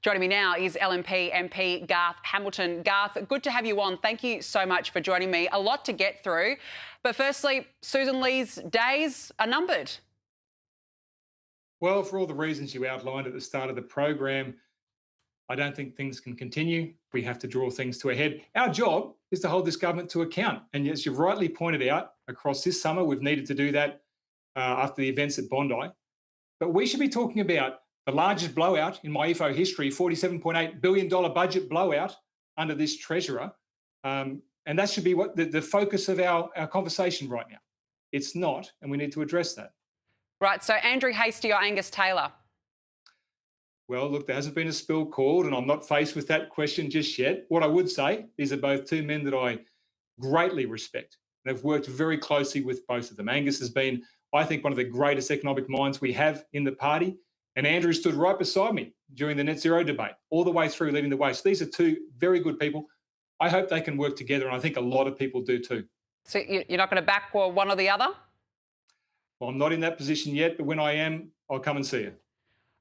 Joining me now is LNP MP Garth Hamilton. Garth, good to have you on. Thank you so much for joining me. A lot to get through. But firstly, Sussan Ley's days are numbered. Well, for all the reasons you outlined at the start of the program, I don't think things can continue. We have to draw things to a head. Our job is to hold this government to account. And as you've rightly pointed out, across this summer, we've needed to do that after the events at Bondi. But we should be talking about the largest blowout in my IFO history, $47.8 billion budget blowout under this Treasurer. And that should be what the focus of our conversation right now. It's not, and we need to address that. Right, so Andrew Hastie or Angus Taylor? Well, look, there hasn't been a spill called, and I'm not faced with that question just yet. What I would say, these are both two men that I greatly respect. And I've worked very closely with both of them. Angus has been, I think, one of the greatest economic minds we have in the party. And Andrew stood right beside me during the net zero debate, all the way through leading the way. So these are two very good people. I hope they can work together, and I think a lot of people do too. So you're not going to back one or the other? Well, I'm not in that position yet, but when I am, I'll come and see you.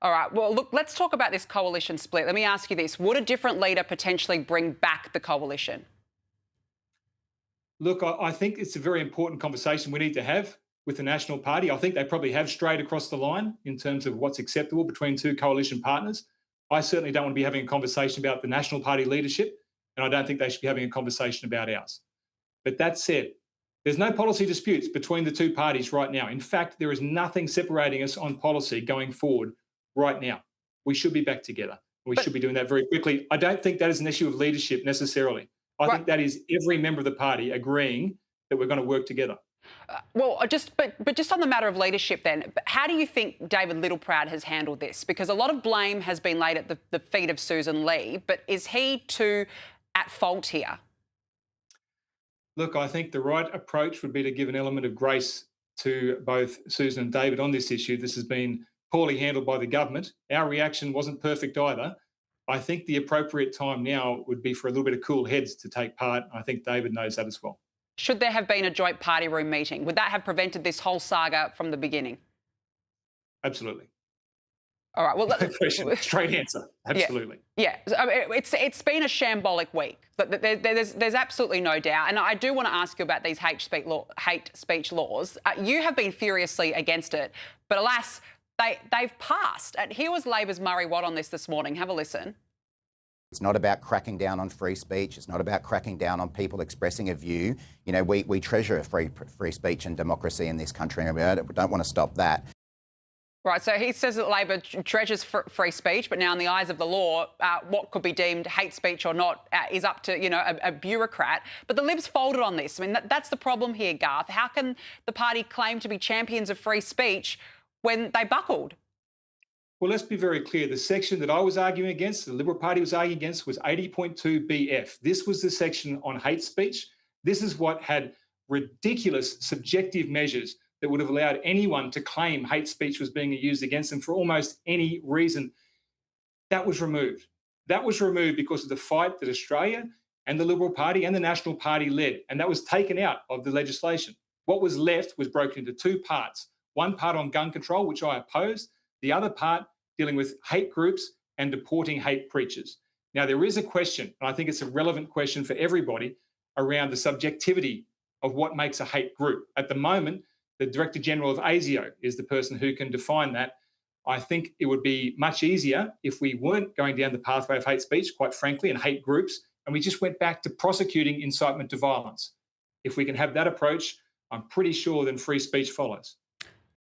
All right. Well, look, let's talk about this coalition split. Let me ask you this. Would a different leader potentially bring back the coalition? Look, I think it's a very important conversation we need to have with the National Party. I think they probably have strayed across the line in terms of what's acceptable between two coalition partners. I certainly don't want to be having a conversation about the National Party leadership, and I don't think they should be having a conversation about ours. But that said, there's no policy disputes between the two parties right now. In fact, there is nothing separating us on policy going forward right now. We should be back together. We should be doing that very quickly. I don't think that is an issue of leadership necessarily. I think that is every member of the party agreeing that we're going to work together. But just on the matter of leadership then, how do you think David Littleproud has handled this? Because a lot of blame has been laid at the feet of Sussan Ley, but is he too at fault here? Look, I think the right approach would be to give an element of grace to both Sussan and David on this issue. This has been poorly handled by the government. Our reaction wasn't perfect either. I think the appropriate time now would be for a little bit of cool heads to take part. I think David knows that as well. Should there have been a joint party room meeting? Would that have prevented this whole saga from the beginning? Absolutely. All right. Well, question, straight answer. Absolutely. Yeah. I mean, it's been a shambolic week. There's absolutely no doubt. And I do want to ask you about these hate speech laws. You have been furiously against it, but alas, they've passed. And here was Labor's Murray Watt on this morning. Have a listen. It's not about cracking down on free speech. It's not about cracking down on people expressing a view. You know, we treasure free speech and democracy in this country, and we don't want to stop that. Right, so he says that Labor treasures free speech, but now in the eyes of the law, what could be deemed hate speech or not is up to, a bureaucrat. But the Libs folded on this. I mean, that's the problem here, Garth. How can the party claim to be champions of free speech when they buckled? Well, let's be very clear. The section that I was arguing against, the Liberal Party was arguing against, was 80.2 BF. This was the section on hate speech. This is what had ridiculous subjective measures that would have allowed anyone to claim hate speech was being used against them for almost any reason. That was removed. That was removed because of the fight that Australia and the Liberal Party and the National Party led, and that was taken out of the legislation. What was left was broken into two parts. One part on gun control, which I opposed, the other part dealing with hate groups and deporting hate preachers. Now, there is a question, and I think it's a relevant question for everybody, around the subjectivity of what makes a hate group. At the moment, the Director General of ASIO is the person who can define that. I think it would be much easier if we weren't going down the pathway of hate speech, quite frankly, and hate groups, and we just went back to prosecuting incitement to violence. If we can have that approach, I'm pretty sure then free speech follows.